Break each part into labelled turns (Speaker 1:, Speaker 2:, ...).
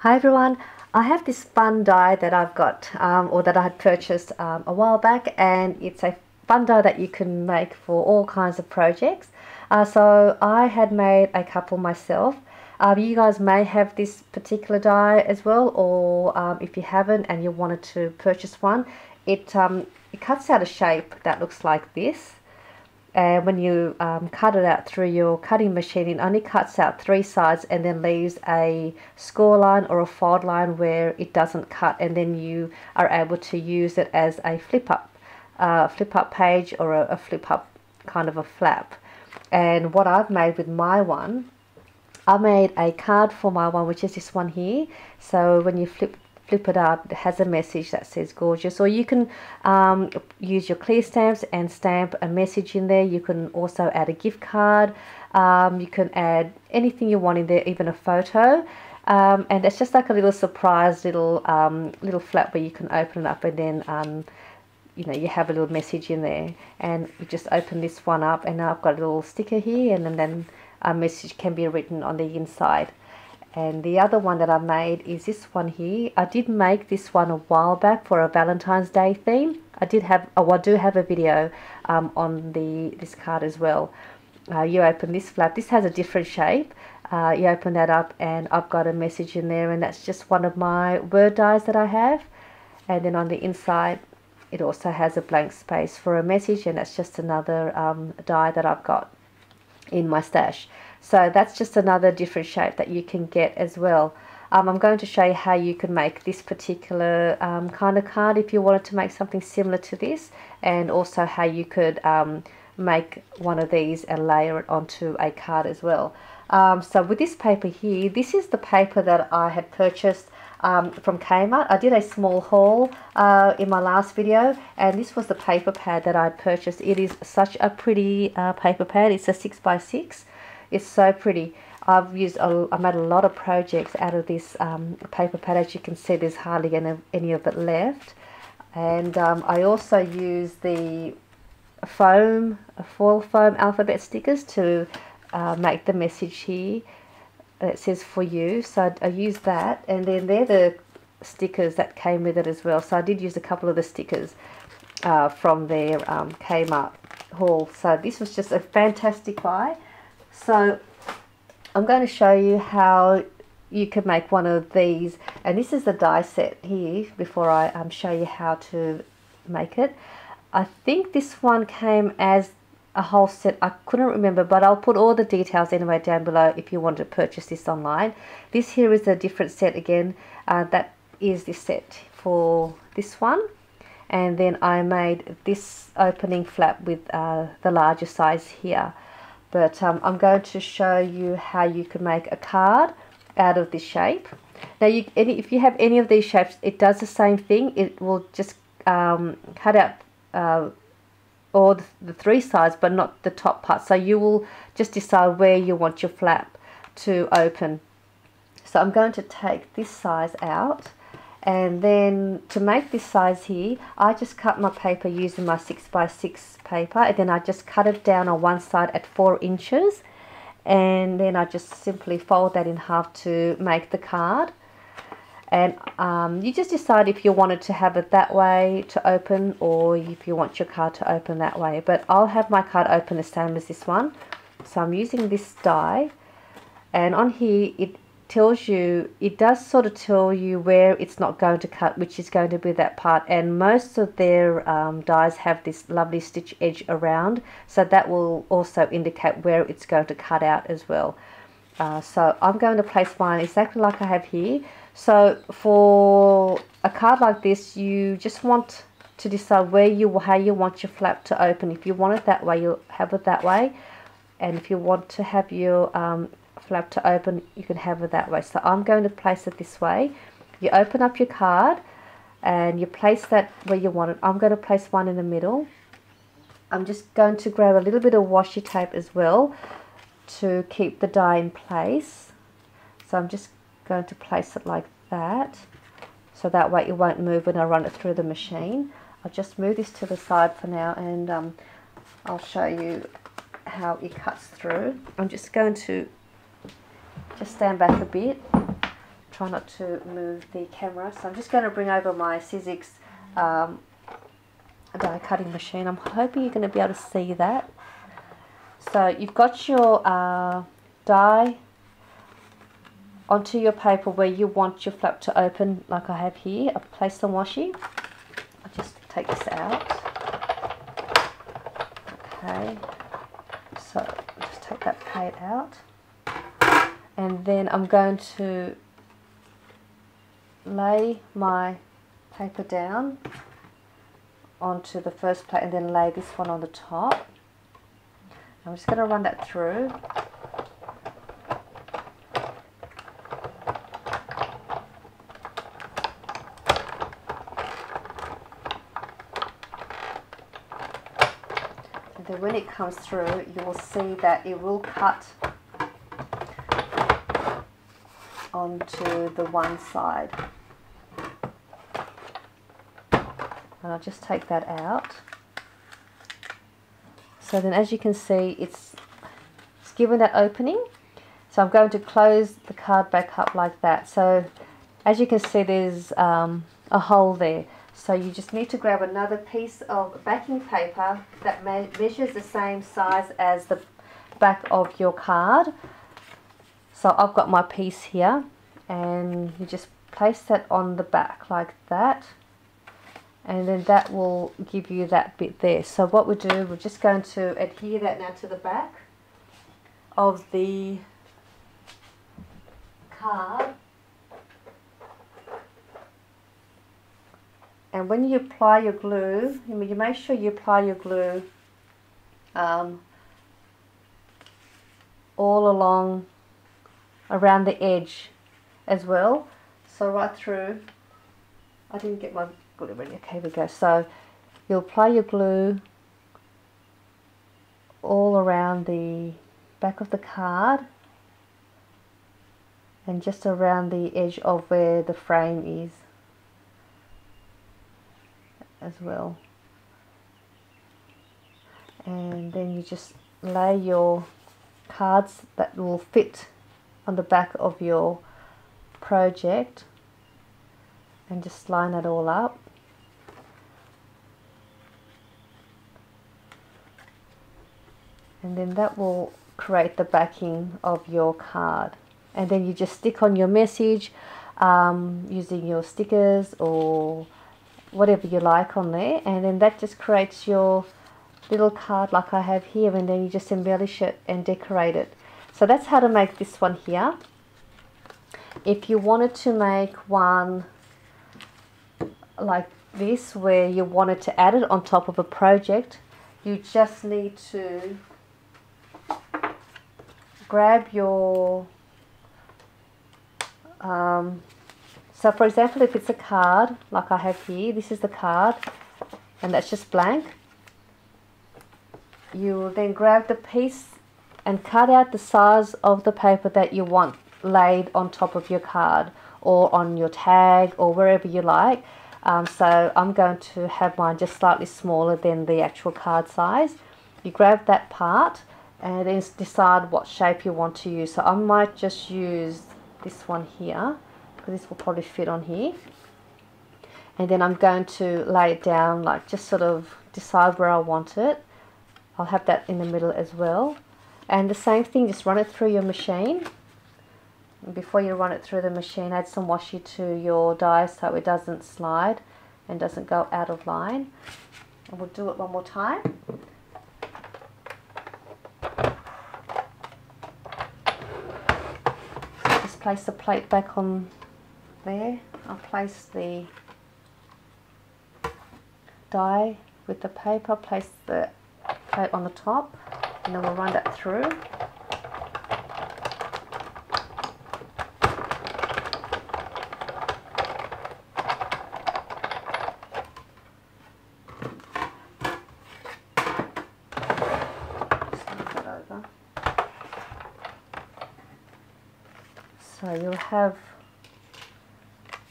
Speaker 1: Hi everyone, I have this fun die that I've got or that I had purchased a while back, and it's a fun die that you can make for all kinds of projects. So I had made a couple myself. You guys may have this particular die as well, or if you haven't and you wanted to purchase one, it cuts out a shape that looks like this. And when you cut it out through your cutting machine, it only cuts out three sides and then leaves a score line or a fold line where it doesn't cut, and then you are able to use it as a flip up page, or a flip up kind of a flap. And what I've made with my one, I made a card for my one, which is this one here. So when you flip it up, it has a message that says gorgeous, or you can use your clear stamps and stamp a message in there. You can also add a gift card, you can add anything you want in there, even a photo, and it's just like a little surprise little flap where you can open it up, and then you have a little message in there. And you just open this one up, and now I've got a little sticker here, and then a message can be written on the inside. And the other one that I made is this one here. I did make this one a while back for a Valentine's Day theme. I do have a video on this card as well. You open this flap. This has a different shape. You open that up, and I've got a message in there, and that's just one of my word dies that I have. And then on the inside, it also has a blank space for a message, and that's just another die that I've got in my stash. So that's just another different shape that you can get as well. I'm going to show you how you can make this particular kind of card if you wanted to make something similar to this, and also how you could make one of these and layer it onto a card as well. So with this paper here, this is the paper that I had purchased from Kmart. I did a small haul in my last video, and this was the paper pad that I purchased. It is such a pretty paper pad. It's a 6x6. It's so pretty. I made a lot of projects out of this paper pad. As you can see, there's hardly any of it left. And I also used the foil foam alphabet stickers to make the message here. It says for you, so I used that, and then they're the stickers that came with it as well. So I did use a couple of the stickers from their Kmart haul. So this was just a fantastic buy. So I'm going to show you how you can make one of these, and this is the die set here before I show you how to make it. I think this one came as a whole set. I couldn't remember, but I'll put all the details anyway down below if you want to purchase this online. This here is a different set again. That is the set for this one, and then I made this opening flap with the larger size here. But I'm going to show you how you can make a card out of this shape. Now, if you have any of these shapes, it does the same thing. It will just cut out all the three sides, but not the top part. So you will just decide where you want your flap to open. So I'm going to take this size out, and then to make this size here, I just cut my paper using my 6x6 paper, and then I just cut it down on one side at 4 inches, and then I just simply fold that in half to make the card. And you just decide if you wanted to have it that way to open, or if you want your card to open that way. But I'll have my card open the same as this one. So I'm using this die, and on here it does sort of tell you where it's not going to cut, which is going to be that part. And most of their dies have this lovely stitch edge around, so that will also indicate where it's going to cut out as well. So I'm going to place mine exactly like I have here. So for a card like this, you just want to decide how you want your flap to open. If you want it that way, you'll have it that way, and if you want to have your flap to open, you can have it that way. So I'm going to place it this way. You open up your card and you place that where you want it. I'm going to place one in the middle. I'm just going to grab a little bit of washi tape as well to keep the die in place. So I'm just going to place it like that, so that way it won't move when I run it through the machine. I'll just move this to the side for now, and I'll show you how it cuts through. I'm just going to just stand back a bit, try not to move the camera. So I'm just going to bring over my Sizzix die cutting machine. I'm hoping you're going to be able to see that. So you've got your die onto your paper where you want your flap to open, like I have here. I've placed some washi. I'll just take this out. Okay, so just take that plate out, and then I'm going to lay my paper down onto the first plate and then lay this one on the top. I'm just going to run that through. And then when it comes through, you will see that it will cut onto the one side. And I'll just take that out. So then, as you can see, it's given that opening. So I'm going to close the card back up like that. So as you can see, there's a hole there. So you just need to grab another piece of backing paper that measures the same size as the back of your card. So I've got my piece here, and you just place that on the back like that. And then that will give you that bit there. So what we do, we're just going to adhere that now to the back of the card. And when you apply your glue, you make sure you apply your glue all along around the edge as well. So right through. I didn't get my glue ready. Okay, here we go. So you'll apply your glue all around the back of the card and just around the edge of where the frame is as well. And then you just lay your cards that will fit on the back of your project and just line it all up. And then that will create the backing of your card. And then you just stick on your message using your stickers or whatever you like on there, and then that just creates your little card like I have here, and then you just embellish it and decorate it. So that's how to make this one here. If you wanted to make one like this where you wanted to add it on top of a project, you just need to grab your so for example, if it's a card like I have here, this is the card and that's just blank, you will then grab the piece and cut out the size of the paper that you want laid on top of your card or on your tag or wherever you like. So I'm going to have mine just slightly smaller than the actual card size. You grab that part and then decide what shape you want to use. So I might just use this one here because this will probably fit on here. And then I'm going to lay it down, like just sort of decide where I want it. I'll have that in the middle as well. And the same thing, just run it through your machine. And before you run it through the machine, add some washi to your die so it doesn't slide and doesn't go out of line. And we'll do it one more time. So just place the plate back on there. I'll place the die with the paper, place the plate on the top, and then we'll run that through. So you'll have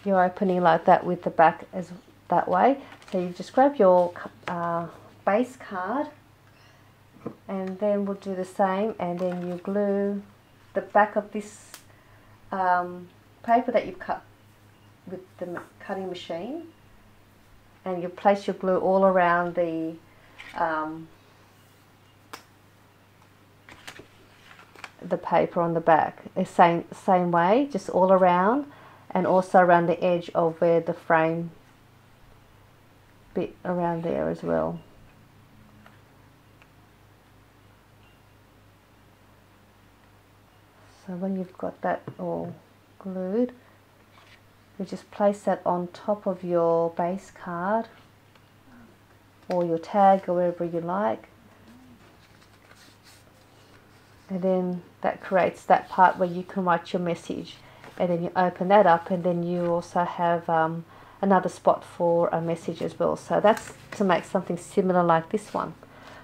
Speaker 1: your opening like that with the back as that way. So you just grab your base card and then we'll do the same, and then you glue the back of this paper that you've cut with the cutting machine, and you place your glue all around the paper on the back, the same way, just all around, and also around the edge of where the frame bit around there as well. So when you've got that all glued, you just place that on top of your base card or your tag or wherever you like, and then that creates that part where you can write your message, and then you open that up, and then you also have another spot for a message as well. So that's to make something similar like this one.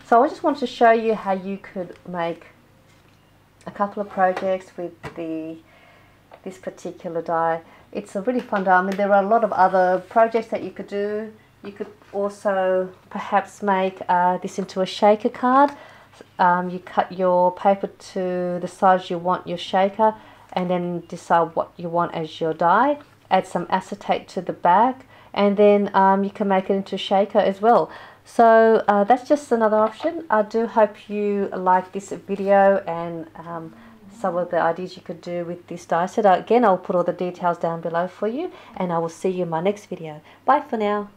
Speaker 1: So I just wanted to show you how you could make a couple of projects with this particular die. It's a really fun die. I mean, there are a lot of other projects that you could do. You could also perhaps make this into a shaker card. You cut your paper to the size you want your shaker, and then decide what you want as your die. Add some acetate to the back, and then you can make it into a shaker as well. So that's just another option. I do hope you like this video and some of the ideas you could do with this die set. Again, I'll put all the details down below for you, and I will see you in my next video. Bye for now.